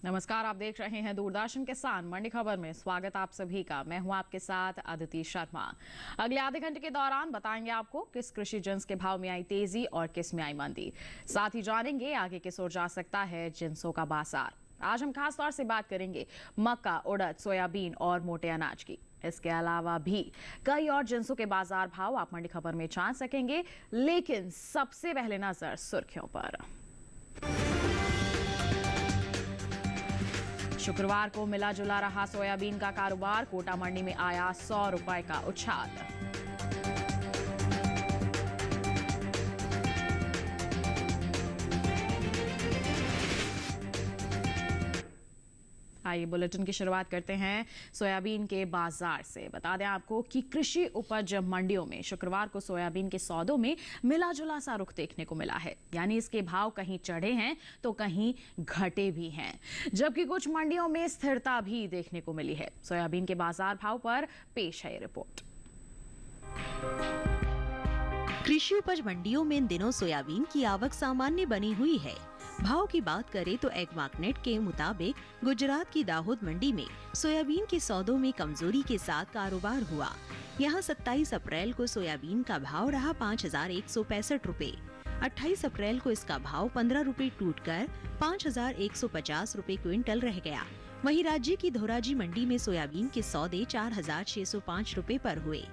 नमस्कार, आप देख रहे हैं दूरदर्शन किसान मंडी खबर में। स्वागत आप सभी का। मैं हूं आपके साथ अदिति शर्मा। अगले आधे घंटे के दौरान बताएंगे आपको किस कृषि जिन्स के भाव में आई तेजी और किस में आई मंदी। साथ ही जानेंगे आगे किस ओर जा सकता है जिन्सों का बाजार। आज हम खास तौर से बात करेंगे मक्का, उड़द, सोयाबीन और मोटे अनाज की। इसके अलावा भी कई और जिन्सों के बाजार भाव आप मंडी खबर में जान सकेंगे, लेकिन सबसे पहले नजर सुर्खियों पर। शुक्रवार को मिला जुला रहा सोयाबीन का कारोबार। कोटा मंडी में आया 100 रुपए का उछाल। आइए बुलेटिन की शुरुआत करते हैं सोयाबीन के बाजार से। बता दें आपको कि कृषि उपज मंडियों में शुक्रवार को सोयाबीन के सौदों में मिला जुला सा रुख देखने को मिला है। यानी इसके भाव कहीं चढ़े हैं तो कहीं घटे भी हैं, जबकि कुछ मंडियों में स्थिरता भी देखने को मिली है। सोयाबीन के बाजार भाव पर पेश है ये रिपोर्ट। कृषि उपज मंडियों में इन दिनों सोयाबीन की आवक सामान्य बनी हुई है। भाव की बात करें तो एग मार्केट के मुताबिक गुजरात की दाहोद मंडी में सोयाबीन के सौदों में कमजोरी के साथ कारोबार हुआ। यहां 27 अप्रैल को सोयाबीन का भाव रहा 5,165 रुपए। 28 अप्रैल को इसका भाव 15 रुपए टूटकर 5,150 रुपए क्विंटल रह गया। वहीं राज्य की धोराजी मंडी में सोयाबीन के सौदे 4,605 रुपए पर हुए।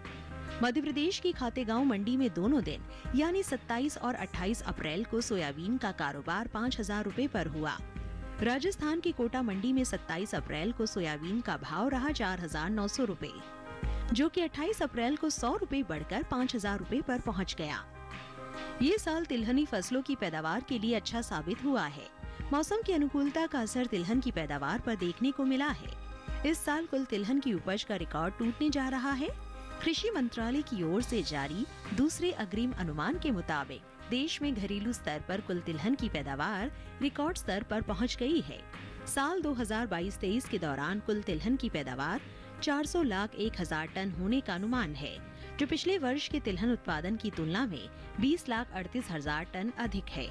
मध्य प्रदेश की खातेगांव मंडी में दोनों दिन यानी 27 और 28 अप्रैल को सोयाबीन का कारोबार 5,000 रुपए पर हुआ। राजस्थान की कोटा मंडी में 27 अप्रैल को सोयाबीन का भाव रहा 4,900 रुपए, जो कि 28 अप्रैल को 100 रुपए बढ़कर 5,000 रुपए पर पहुंच गया। ये साल तिलहनी फसलों की पैदावार के लिए अच्छा साबित हुआ है। मौसम की अनुकूलता का असर तिलहन की पैदावार पर देखने को मिला है। इस साल कुल तिलहन की उपज का रिकॉर्ड टूटने जा रहा है। कृषि मंत्रालय की ओर से जारी दूसरे अग्रिम अनुमान के मुताबिक देश में घरेलू स्तर पर कुल तिलहन की पैदावार रिकॉर्ड स्तर पर पहुंच गई है। साल 2022-23 के दौरान कुल तिलहन की पैदावार 400,01,000 टन होने का अनुमान है, जो पिछले वर्ष के तिलहन उत्पादन की तुलना में 20,38,000 टन अधिक है।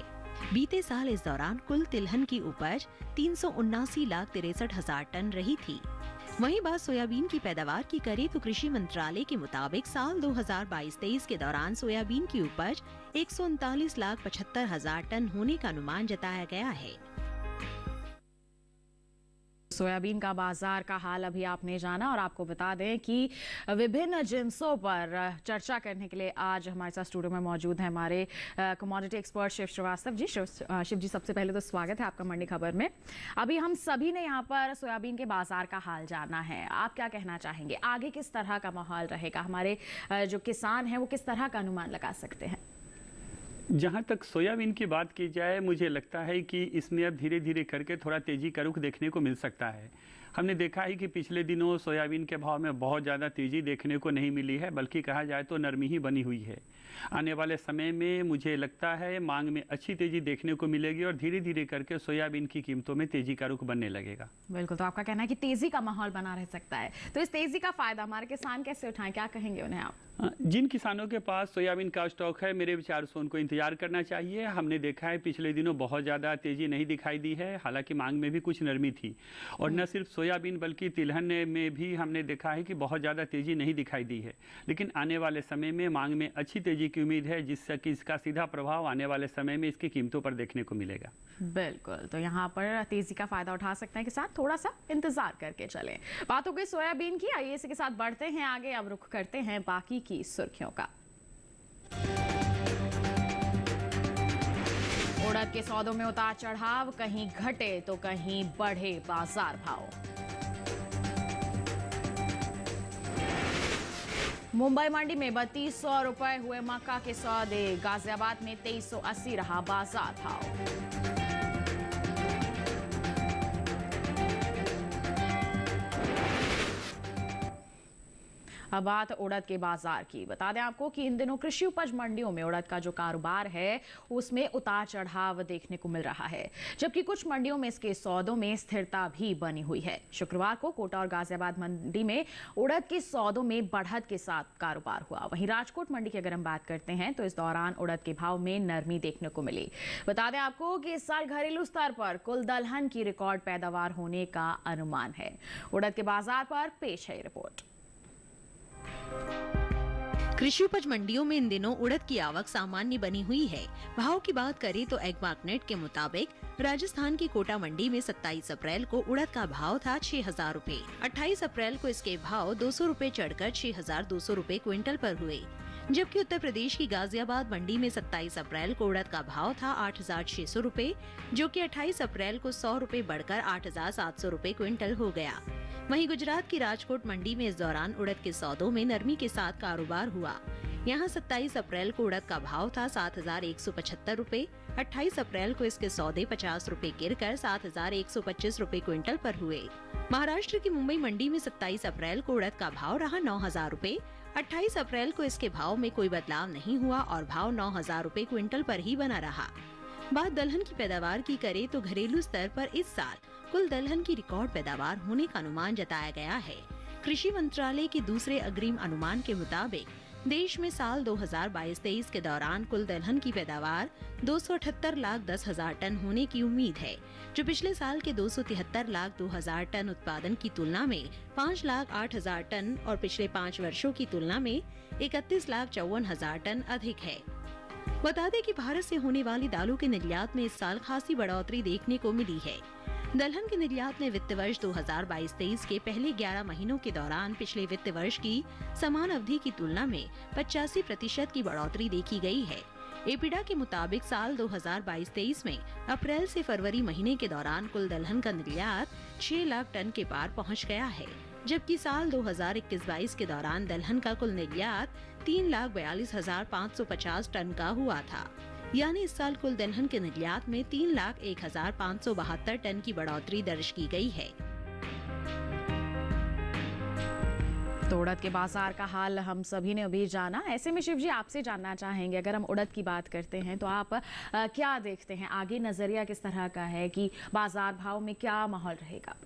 बीते साल इस दौरान कुल तिलहन की उपज 379,63,000 टन रही थी। वहीं बात सोयाबीन की पैदावार की करें तो कृषि मंत्रालय के मुताबिक साल 2022-23 के दौरान सोयाबीन की उपज 139,75,000 टन होने का अनुमान जताया गया है। सोयाबीन का बाजार का हाल अभी आपने जाना, और आपको बता दें कि विभिन्न जिन्सों पर चर्चा करने के लिए आज हमारे साथ स्टूडियो में मौजूद हैं हमारे कमोडिटी एक्सपर्ट शिव श्रीवास्तव जी। शिव जी, सबसे पहले तो स्वागत है आपका मंडी खबर में। अभी हम सभी ने यहाँ पर सोयाबीन के बाजार का हाल जाना है। आप क्या कहना चाहेंगे, आगे किस तरह का माहौल रहेगा? हमारे जो किसान हैं वो किस तरह का अनुमान लगा सकते हैं? जहाँ तक सोयाबीन की बात की जाए, मुझे लगता है कि इसमें अब धीरे धीरे करके थोड़ा तेज़ी का रुख देखने को मिल सकता है। हमने देखा है कि पिछले दिनों सोयाबीन के भाव में बहुत ज़्यादा तेज़ी देखने को नहीं मिली है, बल्कि कहा जाए तो नरमी ही बनी हुई है। आने वाले समय में मुझे लगता है मांग में अच्छी तेज़ी देखने को मिलेगी और धीरे धीरे करके सोयाबीन की कीमतों में तेज़ी का रुख बनने लगेगा। बिल्कुल, तो आपका कहना है कि तेज़ी का माहौल बना रह सकता है। तो इस तेज़ी का फ़ायदा हमारे किसान कैसे उठाएं, क्या कहेंगे उन्हें आप? जिन किसानों के पास सोयाबीन का स्टॉक है, मेरे विचार से उनको इंतजार करना चाहिए। हमने देखा है पिछले दिनों बहुत ज़्यादा तेज़ी नहीं दिखाई दी है, हालांकि मांग में भी कुछ नरमी थी। और न सिर्फ सोयाबीन बल्कि तिलहन में भी हमने देखा है कि बहुत ज़्यादा तेज़ी नहीं दिखाई दी है। लेकिन आने वाले समय में मांग में अच्छी तेज़ी की उम्मीद है, जिससे कि इसका सीधा प्रभाव आने वाले समय में इसकी कीमतों पर देखने को मिलेगा। बिल्कुल, तो यहाँ पर तेजी का फायदा उठा सकते हैं किसान। थोड़ा सा इंतजार करके चलें। बात हो गई सोयाबीन की, आइए इसी के साथ बढ़ते हैं आगे। अब रुख करते हैं बाकी की सुर्खियों का। उड़द के सौदों में उतार चढ़ाव, कहीं घटे तो कहीं बढ़े बाजार भाव। मुंबई मंडी में 3,200 रुपए हुए मक्का के सौदे। गाजियाबाद में 2,380 रहा बाजार भाव। अब बात उड़द के बाजार की। बता दें आपको कि इन दिनों कृषि उपज मंडियों में उड़द का जो कारोबार है उसमें उतार चढ़ाव देखने को मिल रहा है, जबकि कुछ मंडियों में इसके सौदों में स्थिरता भी बनी हुई है। शुक्रवार को कोटा और गाजियाबाद मंडी में उड़द के सौदों में बढ़त के साथ कारोबार हुआ। वहीं राजकोट मंडी की अगर हम बात करते हैं तो इस दौरान उड़द के भाव में नरमी देखने को मिली। बता दें आपको कि इस साल घरेलू स्तर पर कुल दलहन की रिकॉर्ड पैदावार होने का अनुमान है। उड़द के बाजार पर पेश है रिपोर्ट। कृषि उपज मंडियों में इन दिनों उड़द की आवक सामान्य बनी हुई है। भाव की बात करें तो एग्मार्कनेट के मुताबिक राजस्थान की कोटा मंडी में 27 अप्रैल को उड़द का भाव था 6,000 रूपए। 28 अप्रैल को इसके भाव 200 रूपए चढ़कर 6,200 रूपए क्विंटल पर हुए, जबकि उत्तर प्रदेश की गाजियाबाद मंडी में 27 अप्रैल को उड़द का भाव था 8,600 रूपए, जो कि 28 अप्रैल को 100 रूपए बढ़कर 8,700 रूपए क्विंटल हो गया। वहीं गुजरात की राजकोट मंडी में इस दौरान उड़द के सौदों में नरमी के साथ कारोबार हुआ। यहाँ 27 अप्रैल को उड़द का भाव था 7,175 रूपए। 28 अप्रैल को इसके सौदे 50 रूपए गिरकर 7,125 रूपए क्विंटल पर हुए। महाराष्ट्र की मुंबई मंडी में 27 अप्रैल को उड़द का भाव रहा 9,000 रूपए। 28 अप्रैल को इसके भाव में कोई बदलाव नहीं हुआ और भाव 9,000 रूपए क्विंटल पर ही बना रहा। बात दलहन की पैदावार की करें तो घरेलू स्तर पर इस साल कुल दलहन की रिकॉर्ड पैदावार होने का अनुमान जताया गया है। कृषि मंत्रालय के दूसरे अग्रिम अनुमान के मुताबिक देश में साल 2022-23 के दौरान कुल दलहन की पैदावार 278,10,000 टन होने की उम्मीद है, जो पिछले साल के 273,02,000 टन उत्पादन की तुलना में 5,08,000 टन और पिछले 5 वर्षों की तुलना में 31,54,000 टन अधिक है। बता दें कि भारत से होने वाली दालों के निर्यात में इस साल खासी बढ़ोतरी देखने को मिली है। दलहन के निर्यात में वित्त वर्ष 2022-23 के पहले 11 महीनों के दौरान पिछले वित्त वर्ष की समान अवधि की तुलना में 85% की बढ़ोतरी देखी गई है। एपीडा के मुताबिक साल 2022-23 में अप्रैल से फरवरी महीने के दौरान कुल दलहन का निर्यात 6 लाख टन के पार पहुंच गया है, जबकि साल 2021-22 के दौरान दलहन का कुल निर्यात 3,42,550 टन का हुआ था। यानी इस साल कुल दलहन के निर्यात में 3,01,572 टन की बढ़ोतरी दर्ज की गई है। तो उड़द के बाजार का हाल हम सभी ने अभी जाना। ऐसे में शिव जी आपसे जानना चाहेंगे, अगर हम उड़द की बात करते हैं तो आप क्या देखते हैं, आगे नजरिया किस तरह का है कि बाजार भाव में क्या माहौल रहेगा?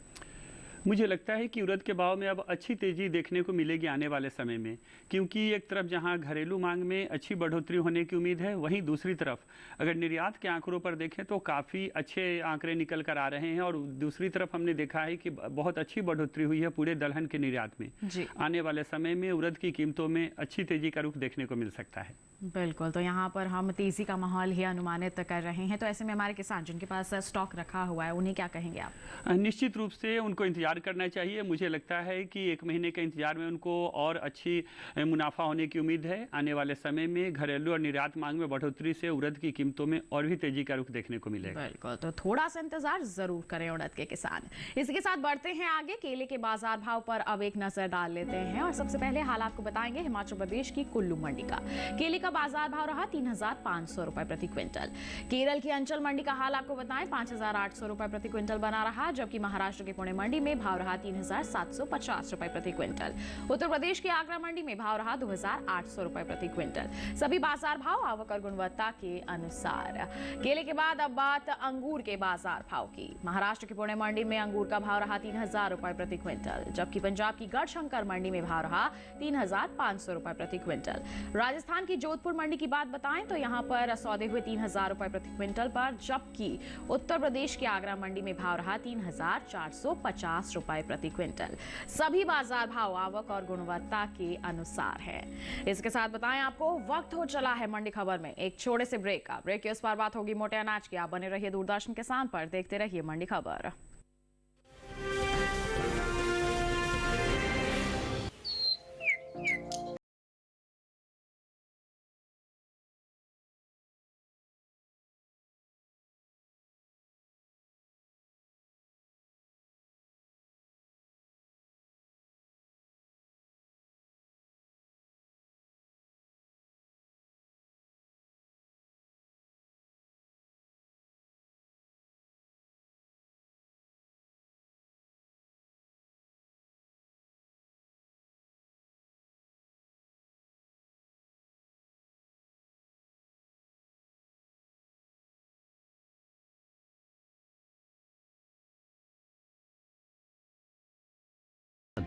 मुझे लगता है कि उड़द के भाव में अब अच्छी तेजी देखने को मिलेगी आने वाले समय में, क्योंकि एक तरफ जहां घरेलू मांग में अच्छी बढ़ोतरी होने की उम्मीद है, वहीं दूसरी तरफ अगर निर्यात के आंकड़ों पर देखें तो काफ़ी अच्छे आंकड़े निकल कर आ रहे हैं और दूसरी तरफ हमने देखा है कि बहुत अच्छी बढ़ोतरी हुई है पूरे दलहन के निर्यात में। आने वाले समय में उड़द की कीमतों में अच्छी तेजी का रुख देखने को मिल सकता है। बिल्कुल, तो यहाँ पर हम तेजी का माहौल ही अनुमानित कर रहे हैं। तो ऐसे में हमारे किसान जिनके पास स्टॉक रखा हुआ है उन्हें क्या कहेंगे आप? निश्चित रूप से उनको इंतजार करना चाहिए। मुझे लगता है कि 1 महीने के इंतजार में उनको और अच्छी मुनाफा होने की उम्मीद है। आने वाले समय में घरेलू और निर्यात मांग में बढ़ोतरी से उड़द की कीमतों में और भी तेजी का रुख देखने को मिलेगा। बिल्कुल, तो थोड़ा सा इंतजार जरूर करें उड़द के किसान। इसी के साथ बढ़ते हैं आगे। केले के बाजार भाव पर अब एक नजर डाल लेते हैं और सबसे पहले हाल आपको बताएंगे हिमाचल प्रदेश की कुल्लू मंडी का। केले का बाजार भाव रहा 3,500 रुपए प्रति क्विंटल। केरल की अंचल मंडी का हाल आपको बताएं 5,800 रुपए प्रति क्विंटल बना रहा, जबकि महाराष्ट्र के पुणे मंडी में भाव रहा 3,750 रुपए प्रति क्विंटल। उत्तर प्रदेश की आगरा मंडी में भाव रहा 2,800 रुपए प्रति क्विंटल। सभी बाजार भाव आवक और गुणवत्ता के अनुसार। केले के बाद अब बात अंगूर के बाजार भाव की। महाराष्ट्र की पुणे मंडी में अंगूर का भाव रहा 3,000 रुपए प्रति क्विंटल, जबकि पंजाब की गढ़शंकर मंडी में भाव रहा 3,500 रुपए प्रति क्विंटल। राजस्थान की जोधपुर मंडी की बात बताएं तो यहां पर सौदे हुए 3,000 रुपए प्रति क्विंटल पर, जबकि उत्तर प्रदेश की आगरा मंडी में भाव रहा 3,450 रुपए प्रति क्विंटल। सभी बाजार भाव आवक और गुणवत्ता के अनुसार है। इसके साथ बताएं आपको वक्त हो चला है मंडी खबर में एक छोटे से ब्रेक का। ब्रेक के उस पार बात होगी मोटे अनाज की। आप बने रहिए दूरदर्शन किसान पर, देखते रहिए मंडी खबर।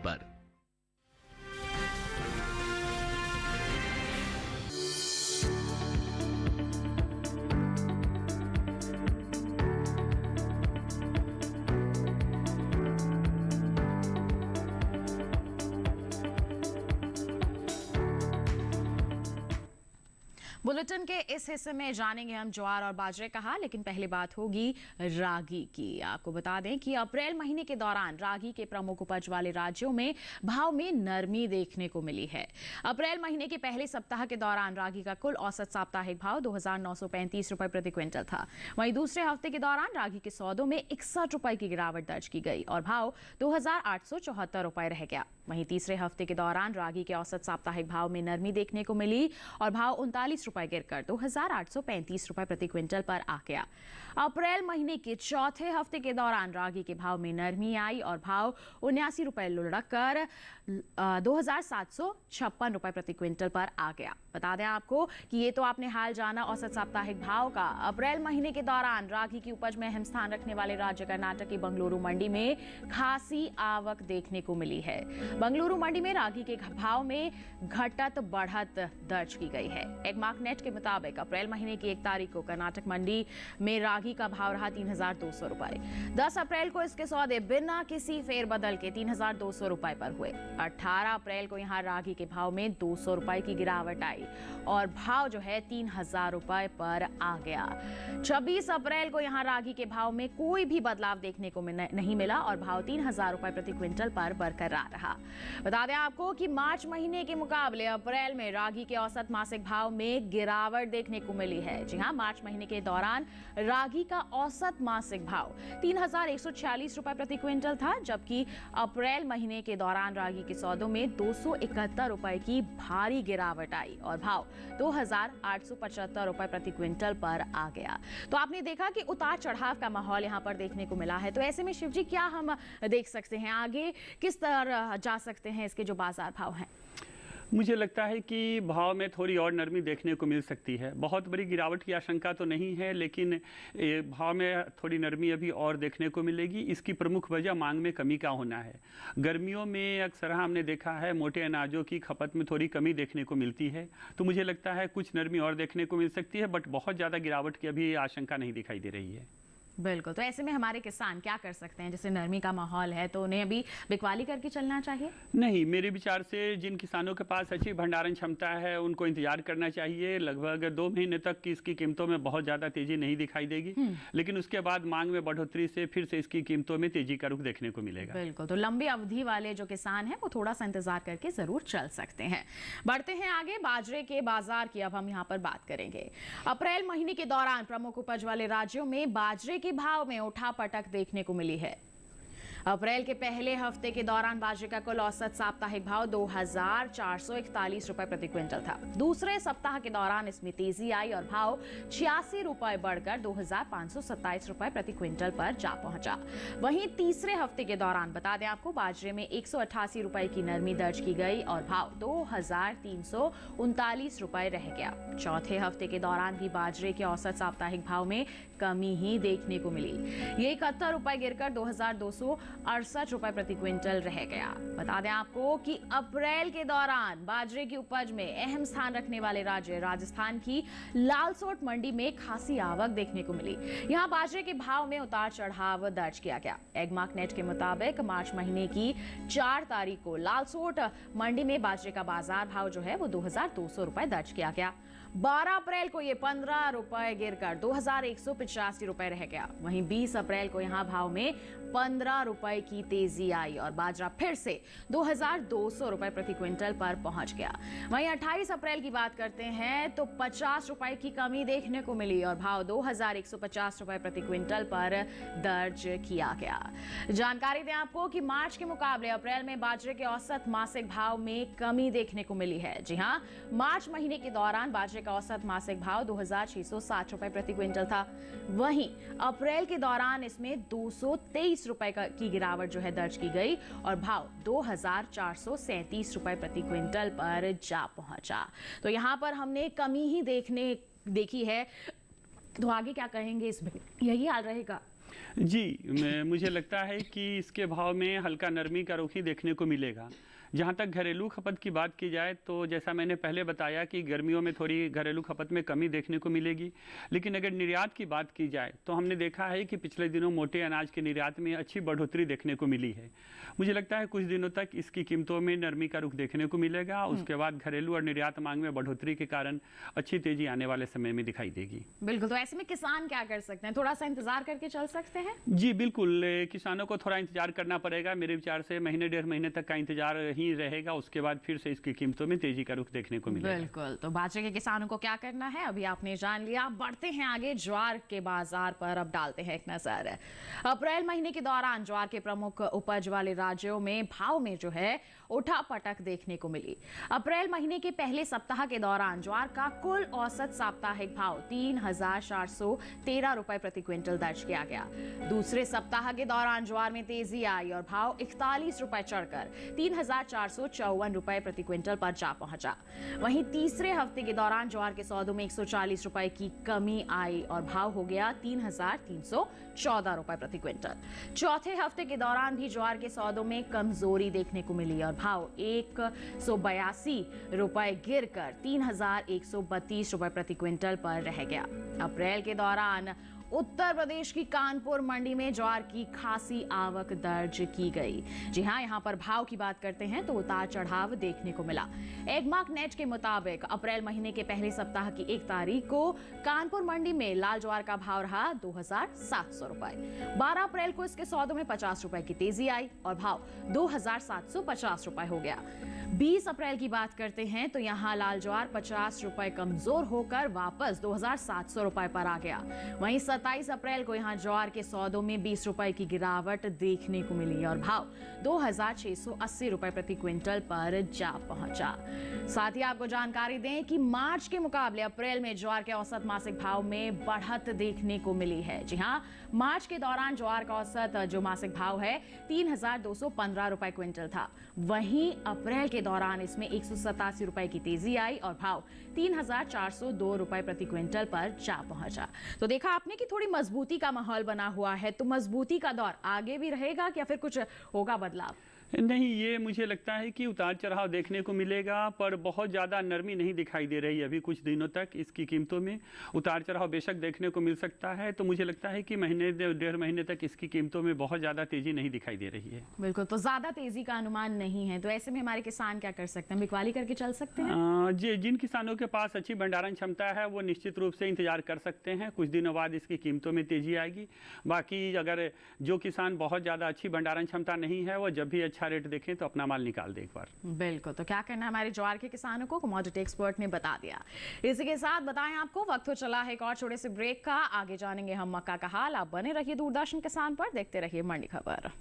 पर। बुलेटिन के इस हिस्से में जानेंगे हम ज्वार और बाजरे का हाल, लेकिन पहले बात होगी रागी की। आपको बता दें कि अप्रैल महीने के दौरान रागी के प्रमुख उपज वाले राज्यों में भाव में नरमी देखने को मिली है। अप्रैल महीने के पहले सप्ताह के दौरान रागी का कुल औसत साप्ताहिक भाव 2,935 रुपए प्रति क्विंटल था। वहीं दूसरे हफ्ते के दौरान रागी के सौदों में 61 रुपए की गिरावट दर्ज की गई और भाव 2,874 रुपए रह गया। वहीं तीसरे हफ्ते के दौरान रागी के औसत साप्ताहिक भाव में नरमी देखने को मिली और भाव 39 रुपए गिरकर 2,835 रुपए प्रति क्विंटल पर आ गया। अप्रैल महीने के चौथे हफ्ते के दौरान रागी के भाव में नरमी आई और भाव 79 रुपए लुढ़ककर 2,756 रुपए प्रति क्विंटल पर आ गया। बता दें आपको कि ये तो आपने हाल जाना औसत साप्ताहिक भाव का। अप्रैल महीने के दौरान रागी की उपज में अहम स्थान रखने वाले राज्य कर्नाटक की बंगलुरु मंडी में खासी आवक देखने को मिली है। बंगलुरु मंडी में रागी के भाव में घटत बढ़त दर्ज की गई है। एगमार्क नेट के मुताबिक अप्रैल महीने की 1 तारीख को कर्नाटक मंडी में रागी का भाव रहा 3,200 रुपए। 10 अप्रैल को इसके सौदे बिना किसी फेरबदल के 3,200 रुपए पर हुए। 18 अप्रैल को यहां रागी के भाव में 200 रुपए की गिरावट आई और भाव जो है 3,000 रुपए पर आ गया। 26 अप्रैल को यहां रागी के भाव में कोई भी बदलाव देखने को नहीं मिला और भाव 3,000 रुपए प्रति क्विंटल पर बरकरार रहा। बता दें आपको कि मार्च महीने के मुकाबले अप्रैल में रागी के औसत मासिक भाव में गिरावट देखने को मिली है। जी हां, मार्च महीने के दौरान रागी का औसत मासिक भाव 3,146 रुपए प्रति क्विंटल था, जबकि अप्रैल महीने के दौरान रागी के सौदों में 271 रुपए की भारी गिरावट आई और भाव 2,875 रुपए प्रति क्विंटल पर आ गया। तो आपने देखा कि उतार चढ़ाव का माहौल यहां पर देखने को मिला है। तो ऐसे में शिवजी क्या हम देख सकते हैं, आगे किस तरह जा सकते हैं इसके जो बाजार भाव हैं? मुझे लगता है कि भाव में थोड़ी और नरमी देखने को मिल सकती है। बहुत बड़ी गिरावट की आशंका तो नहीं है, लेकिन भाव में थोड़ी नरमी अभी और देखने को मिलेगी। इसकी प्रमुख वजह मांग में कमी का होना है। गर्मियों में अक्सर हमने देखा है मोटे अनाजों की खपत में थोड़ी कमी देखने को मिलती है, तो मुझे लगता है कुछ नरमी और देखने को मिल सकती है, बट बहुत ज़्यादा गिरावट की अभी आशंका नहीं दिखाई दे रही है। बिल्कुल, तो ऐसे में हमारे किसान क्या कर सकते हैं? जैसे नरमी का माहौल है तो उन्हें अभी बिकवाली करके चलना चाहिए? नहीं, मेरे विचार से जिन किसानों के पास अच्छी भंडारण क्षमता है उनको इंतजार करना चाहिए। लगभग 2 महीने तक की इसकी कीमतों में बहुत ज़्यादा तेजी नहीं दिखाई देगी, लेकिन उसके बाद मांग में बढ़ोतरी से फिर से इसकी कीमतों में तेजी का रुख देखने को मिलेगा। बिल्कुल, तो लंबी अवधि वाले जो किसान हैं वो थोड़ा सा इंतजार करके जरूर चल सकते हैं। बढ़ते हैं आगे, बाजरे के बाजार की अब हम यहाँ पर बात करेंगे। अप्रैल महीने के दौरान प्रमुख उपज वाले राज्यों में बाजरे के भाव में उठापटक देखने को मिली है। अप्रैल के पहले हफ्ते के दौरान बाजरे का कुल औसत साप्ताहिक भाव 2,441 रुपए प्रति क्विंटल था। दूसरे सप्ताह के दौरान इसमें तेजी आई और भाव 86 रुपए बढ़कर 2,527 रुपए प्रति क्विंटल पर जा पहुंचा। वहीं तीसरे हफ्ते के दौरान बता दें आपको बाजरे में 188 रुपए की नरमी दर्ज की गई और भाव 2,339 रुपए रह गया। चौथे हफ्ते के दौरान भी बाजरे के औसत साप्ताहिक भाव में कमी ही देखने को मिली। ये 71 रुपए गिरकर 2,268 रुपए प्रति क्विंटल रह गया। बता दें आपको कि अप्रैल के दौरान बाजरे की उपज में अहम स्थान रखने वाले राज्य राजस्थान की लालसोट मंडी में खासी आवक देखने को मिली। यहां बाजरे के भाव में उतार चढ़ाव दर्ज किया गया। एगमार्क नेट के मुताबिक मार्च महीने की 4 तारीख को लालसोट मंडी में बाजरे का बाजार भाव जो है वो 2,200 रुपए दर्ज किया गया। 12 अप्रैल को ये 15 रुपए गिरकर 2,185 रुपए रह गया। वहीं 20 अप्रैल को यहां भाव में 15 रुपए की तेजी आई और बाजरा फिर से 2,200 रुपए प्रति क्विंटल पर पहुंच गया। वहीं 28 अप्रैल की बात करते हैं तो 50 रुपए की कमी देखने को मिली और भाव 2,150 रुपए प्रति क्विंटल पर दर्ज किया गया। जानकारी दें आपको कि मार्च के मुकाबले अप्रैल में बाजरे के औसत मासिक भाव में कमी देखने को मिली है। जी हां, मार्च महीने के दौरान बाजरे का औसत मासिक भाव 2,660 रुपए प्रति क्विंटल था। वहीं अप्रैल के दौरान इसमें 223 रुपए की गिरावट जो है दर्ज की गई और भाव 2,437 रुपए प्रति क्विंटल पर जा पहुंचा। तो यहां पर हमने कमी ही देखी है। तो आगे क्या कहेंगे इसमें? यही हाल रहेगा? जी, मुझे लगता है कि इसके भाव में हल्का नरमी का रुख ही देखने को मिलेगा। जहाँ तक घरेलू खपत की बात की जाए तो जैसा मैंने पहले बताया कि गर्मियों में थोड़ी घरेलू खपत में कमी देखने को मिलेगी, लेकिन अगर निर्यात की बात की जाए तो हमने देखा है कि पिछले दिनों मोटे अनाज के निर्यात में अच्छी बढ़ोतरी देखने को मिली है। मुझे लगता है कुछ दिनों तक इसकी कीमतों में नरमी का रुख देखने को मिलेगा। उसके बाद घरेलू और निर्यात मांग में बढ़ोतरी के कारण अच्छी तेजी आने वाले समय में दिखाई देगी। बिल्कुल, तो ऐसे में किसान क्या कर सकते हैं? थोड़ा सा इंतजार करके चल सकते हैं? जी बिल्कुल, किसानों को थोड़ा इंतजार करना पड़ेगा। मेरे विचार से महीने डेढ़ महीने तक का इंतजार ही रहेगा, उसके बाद फिर से इसकी कीमतों में तेजी का रुख देखने को मिलेगा। बिल्कुल, तो बाजरे के किसानों को क्या करना है अभी आपने जान लिया। बढ़ते हैं आगे, ज्वार के बाजार पर अब डालते हैं एक नजर। अप्रैल महीने के दौरान ज्वार के प्रमुख उपज वाले राज्यों में भाव में जो है उठापटक देखने को मिली। अप्रैल महीने के पहले सप्ताह के दौरान ज्वार का कुल औसत साप्ताहिक भाव 3,413 रुपए प्रति क्विंटल दर्ज किया गया। दूसरे सप्ताह के दौरान ज्वार में तेजी आई और भाव 41 रुपए चढ़कर 3,454 रुपए प्रति क्विंटल पर जा पहुंचा। वहीं तीसरे हफ्ते के दौरान ज्वार के सौदों में 140 रुपए की कमी आई और भाव हो गया 3,314 रुपए प्रति क्विंटल। चौथे हफ्ते के दौरान भी ज्वार के सौदों में कमजोरी देखने को मिली और भाव 182 रुपए गिरकर 3,132 रुपए प्रति क्विंटल पर रह गया। अप्रैल के दौरान उत्तर प्रदेश की कानपुर मंडी में ज्वार की खासी आवक दर्ज की गई। जी हां, यहां पर भाव की बात करते हैं तो उतार चढ़ाव देखने को मिला। एगमार्क नेट के मुताबिक अप्रैल महीने के पहले सप्ताह की 1 तारीख को कानपुर मंडी में लाल ज्वार का भाव रहा 2,700 रुपए। 12 अप्रैल को इसके सौदों में 50 रुपए की तेजी आई और भाव 2,750 रुपए हो गया। 20 अप्रैल की बात करते हैं तो यहां लाल ज्वार 50 रुपए कमजोर होकर वापस 2,700 रुपए पर आ गया। वहीं 27 अप्रैल को यहां ज्वार के सौदों में 20 रुपए की गिरावट देखने को मिली और भाव 2,680 रुपए प्रति क्विंटल पर जा पहुंचा। साथ ही आपको जानकारी दें कि मार्च के मुकाबले अप्रैल में ज्वार के औसत मासिक भाव में बढ़त देखने को मिली है। जी हां, मार्च के दौरान ज्वार का औसत जो मासिक भाव है 3,215 रुपए क्विंटल था। वहीं अप्रैल के दौरान इसमें 187 रुपए की तेजी आई और भाव 3,402 रुपए प्रति क्विंटल पर जा पहुंचा। तो देखा आपने कि थोड़ी मजबूती का माहौल बना हुआ है, तो मजबूती का दौर आगे भी रहेगा या फिर कुछ होगा बदलाव? नहीं, ये मुझे लगता है कि उतार चढ़ाव देखने को मिलेगा, पर बहुत ज़्यादा नरमी नहीं दिखाई दे रही। अभी कुछ दिनों तक इसकी कीमतों में उतार चढ़ाव बेशक देखने को मिल सकता है, तो मुझे लगता है कि महीने डेढ़ महीने तक इसकी कीमतों में बहुत ज़्यादा तेजी नहीं दिखाई दे रही है। बिल्कुल, तो ज़्यादा तेजी का अनुमान नहीं है, तो ऐसे में हमारे किसान क्या कर सकते हैं? बिकवाली करके चल सकते हैं? जी, जिन किसानों के पास अच्छी भंडारण क्षमता है वो निश्चित रूप से इंतजार कर सकते हैं। कुछ दिनों बाद इसकी कीमतों में तेजी आएगी। बाकी अगर जो किसान बहुत ज़्यादा अच्छी भंडारण क्षमता नहीं है, वो जब भी अच्छा रेट देखें तो अपना माल निकाल दे एक बार। बिल्कुल, तो क्या करना है हमारे ज्वार के किसानों को, कमोडिटी एक्सपर्ट ने बता दिया। इसी के साथ बताएं आपको वक्त हो चला है एक और छोटे से ब्रेक का। आगे जानेंगे हम मक्का का हाल। आप बने रहिए दूरदर्शन किसान पर, देखते रहिए मंडी खबर।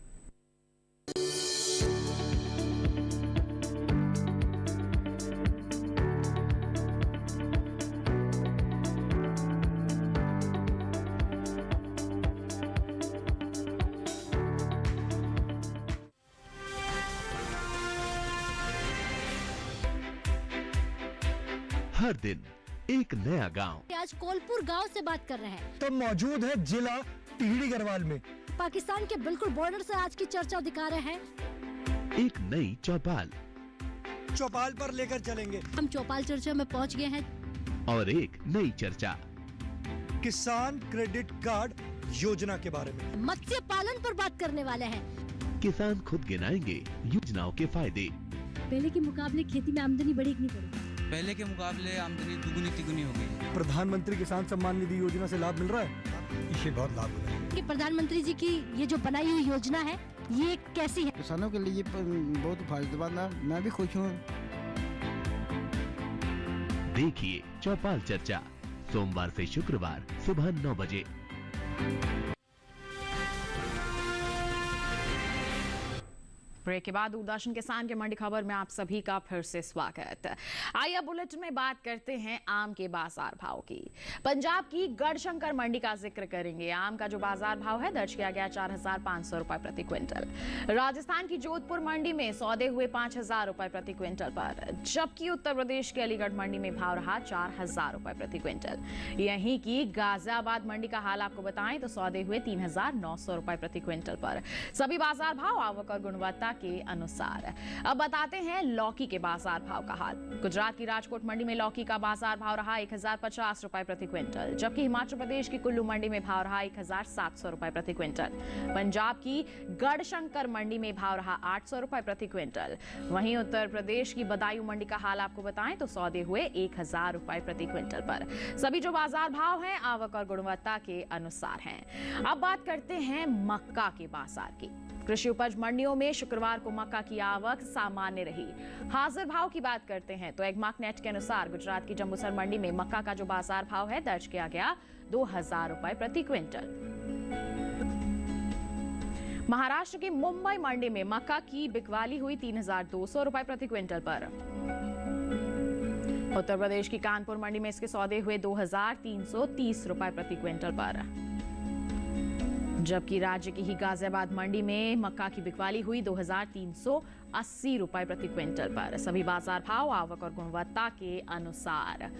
हर दिन एक नया गांव। आज कोलपुर गांव से बात कर रहे हैं। तो मौजूद है जिला टिहरी गढ़वाल में। पाकिस्तान के बिल्कुल बॉर्डर से आज की चर्चा दिखा रहे हैं। एक नई चौपाल चौपाल पर लेकर चलेंगे। हम चौपाल चर्चा में पहुंच गए हैं और एक नई चर्चा किसान क्रेडिट कार्ड योजना के बारे में। मत्स्य पालन पर बात करने वाले हैं। किसान खुद गिनाएंगे योजनाओं के फायदे। पहले के मुकाबले खेती में आमदनी बढ़ी कि नहीं बढ़ी? पहले के मुकाबले आमदनी दुगुनी तिगुनी हो गई। प्रधानमंत्री किसान सम्मान निधि योजना से लाभ मिल रहा है, इससे बहुत लाभ हो रहा है। कि प्रधानमंत्री जी की ये जो बनाई हुई योजना है ये कैसी है? किसानों के लिए बहुत फायदेमंद है, मैं भी खुश हूँ। देखिए चौपाल चर्चा सोमवार से शुक्रवार सुबह 9 बजे। ब्रेक के बाद दूरदर्शन किसान के मंडी खबर में आप सभी का फिर से स्वागत। आइए बुलेटिन में बात करते हैं आम के बाजार भाव की। पंजाब की गढ़शंकर मंडी का जिक्र करेंगे। आम का जो बाजार भाव है दर्ज किया गया 4,500 रुपए प्रति क्विंटल। राजस्थान की जोधपुर मंडी में सौदे हुए 5,000 रुपए प्रति क्विंटल पर, जबकि उत्तर प्रदेश के अलीगढ़ मंडी में भाव रहा 4,000 रुपए प्रति क्विंटल। यहीं की गाजियाबाद मंडी का हाल आपको बताएं तो सौदे हुए 3,900 रुपए प्रति क्विंटल पर। सभी बाजार भाव आवक और गुणवत्ता के अनुसार। अब बताते हैं लौकी के बाजार भाव का हाल। गुजरात की राजकोट मंडी में लौकी का बाजार भाव रहा 1,050 रुपए प्रति क्विंटल, जबकि हिमाचल प्रदेश की कुल्लू मंडी में भाव रहा 1,700 रुपए प्रति क्विंटल। पंजाब की गढ़शंकर मंडी में भाव रहा 800 रुपए प्रति क्विंटल। वहीं उत्तर प्रदेश की बदायूं मंडी का हाल आपको बताएं तो सौदे हुए 1,000 रुपए प्रति क्विंटल पर। सभी जो बाजार भाव हैं आवक और गुणवत्ता के अनुसार हैं। अब बात करते हैं मक्का के बाजार की। कृषि उपज मंडियों में शुक्रवार को मक्का की आवक सामान्य रही। हाजिर भाव की बात करते हैं तो एग्मार्कनेट के अनुसार गुजरात की जम्बूसर मंडी में मक्का का जो बाजार भाव है दर्ज किया गया 2,000 रुपए प्रति क्विंटल। महाराष्ट्र की मुंबई मंडी में मक्का की बिकवाली हुई 3,200 रुपए प्रति क्विंटल पर। उत्तर प्रदेश की कानपुर मंडी में इसके सौदे हुए 2,330 रुपए प्रति क्विंटल पर, जबकि राज्य की ही गाजियाबाद मंडी में मक्का की बिकवाली हुई 2,380 रुपए प्रति क्विंटल पर। सभी बाजार भाव आवक और गुणवत्ता के अनुसार।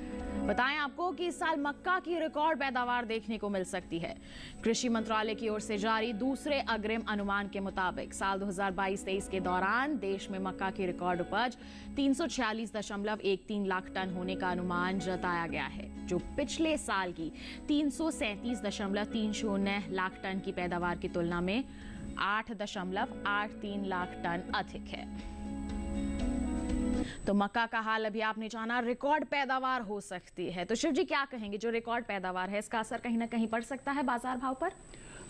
बताएं आपको कि इस साल मक्का की रिकॉर्ड पैदावार देखने को मिल सकती है। कृषि मंत्रालय की ओर से जारी दूसरे अग्रिम अनुमान के मुताबिक साल 2022-23 के दौरान देश में मक्का की रिकॉर्ड उपज 346.13 लाख टन होने का अनुमान जताया गया है, जो पिछले साल की 337.30 लाख टन की पैदावार की तुलना में 8.83 लाख टन अधिक है। तो मक्का का हाल अभी आपने जाना, रिकॉर्ड पैदावार हो सकती है। तो शिव जी क्या कहेंगे, जो रिकॉर्ड पैदावार है इसका असर कहीं ना कहीं पड़ सकता है बाजार भाव पर?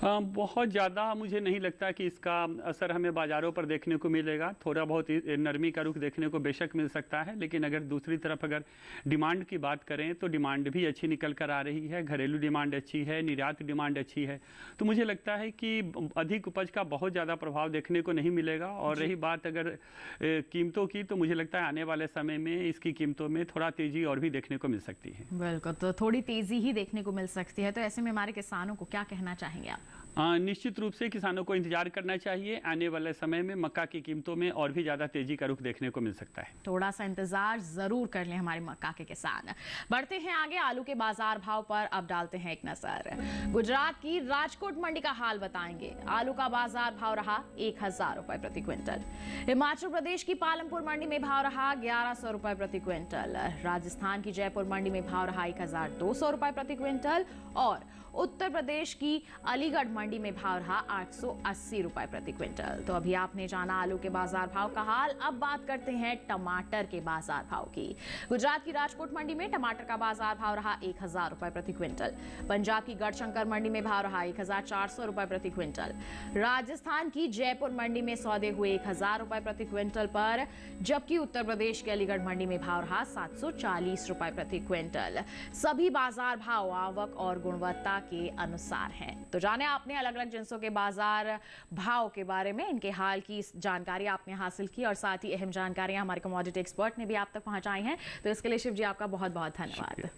बहुत ज़्यादा मुझे नहीं लगता कि इसका असर हमें बाज़ारों पर देखने को मिलेगा। थोड़ा बहुत नरमी का रुख देखने को बेशक मिल सकता है, लेकिन अगर दूसरी तरफ अगर डिमांड की बात करें तो डिमांड भी अच्छी निकल कर आ रही है। घरेलू डिमांड अच्छी है, निर्यात डिमांड अच्छी है। तो मुझे लगता है कि अधिक उपज का बहुत ज़्यादा प्रभाव देखने को नहीं मिलेगा। और रही बात अगर कीमतों की, तो मुझे लगता है आने वाले समय में इसकी कीमतों में थोड़ा तेज़ी और भी देखने को मिल सकती है। बिल्कुल, तो थोड़ी तेज़ी ही देखने को मिल सकती है। तो ऐसे में हमारे किसानों को क्या कहना चाहेंगे आप? निश्चित रूप से किसानों को इंतजार करना चाहिए। आने वाले समय में मक्का की कीमतों में और भी ज़्यादा तेजी का रुख देखने को मिल सकता है। थोड़ा सा इंतजार जरूर कर लें हमारे मक्का के किसान। बढ़ते हैं आगे, आलू के बाजार भाव पर अब डालते हैं एक नजर। गुजरात की राजकोट मंडी का हाल बताएंगे। आलू का बाजार भाव रहा 1,000 रुपए प्रति क्विंटल। हिमाचल प्रदेश की पालमपुर मंडी में भाव रहा 1,100 रुपए प्रति क्विंटल। राजस्थान की जयपुर मंडी में भाव रहा 1,200 रुपए प्रति क्विंटल और उत्तर प्रदेश की अलीगढ़ मंडी में भाव रहा 880 रुपए प्रति क्विंटल। तो अभी आपने जाना आलू के बाजार भाव का हाल। अब बात करते हैं टमाटर के बाजार भाव की। गुजरात की राजकोट मंडी में टमाटर का बाजार भाव रहा 1,000 रुपए प्रति क्विंटल। पंजाब की गढ़शंकर मंडी में भाव रहा 1,400 रुपए प्रति क्विंटल। राजस्थान की जयपुर मंडी में सौदे हुए 1,000 रुपए प्रति क्विंटल पर, जबकि उत्तर प्रदेश के अलीगढ़ मंडी में भाव रहा 740 रुपए प्रति क्विंटल। सभी बाजार भाव आवक और गुणवत्ता के अनुसार हैं। तो जाने आपने अलग अलग जिंसों के बाजार भाव के बारे में, इनके हाल की जानकारी आपने हासिल की और साथ ही अहम जानकारियां हमारे कमोडिटी एक्सपर्ट ने भी आप तक पहुंचाई हैं। तो इसके लिए शिव जी आपका बहुत बहुत धन्यवाद।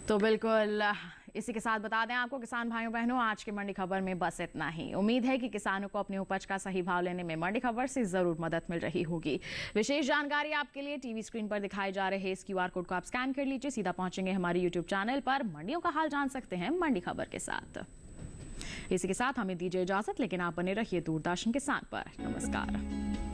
तो बिल्कुल इसी के साथ बता दें आपको किसान भाइयों बहनों, आज की मंडी खबर में बस इतना ही। उम्मीद है कि किसानों को अपनी उपज का सही भाव लेने में मंडी खबर से जरूर मदद मिल रही होगी। विशेष जानकारी आपके लिए टीवी स्क्रीन पर दिखाए जा रहे इस QR कोड को आप स्कैन कर लीजिए, सीधा पहुंचेंगे हमारे YouTube चैनल पर। मंडियों का हाल जान सकते हैं मंडी खबर के साथ। इसी के साथ हमें दीजिए इजाजत, लेकिन आप बने रहिए दूरदर्शन किसान पर। नमस्कार।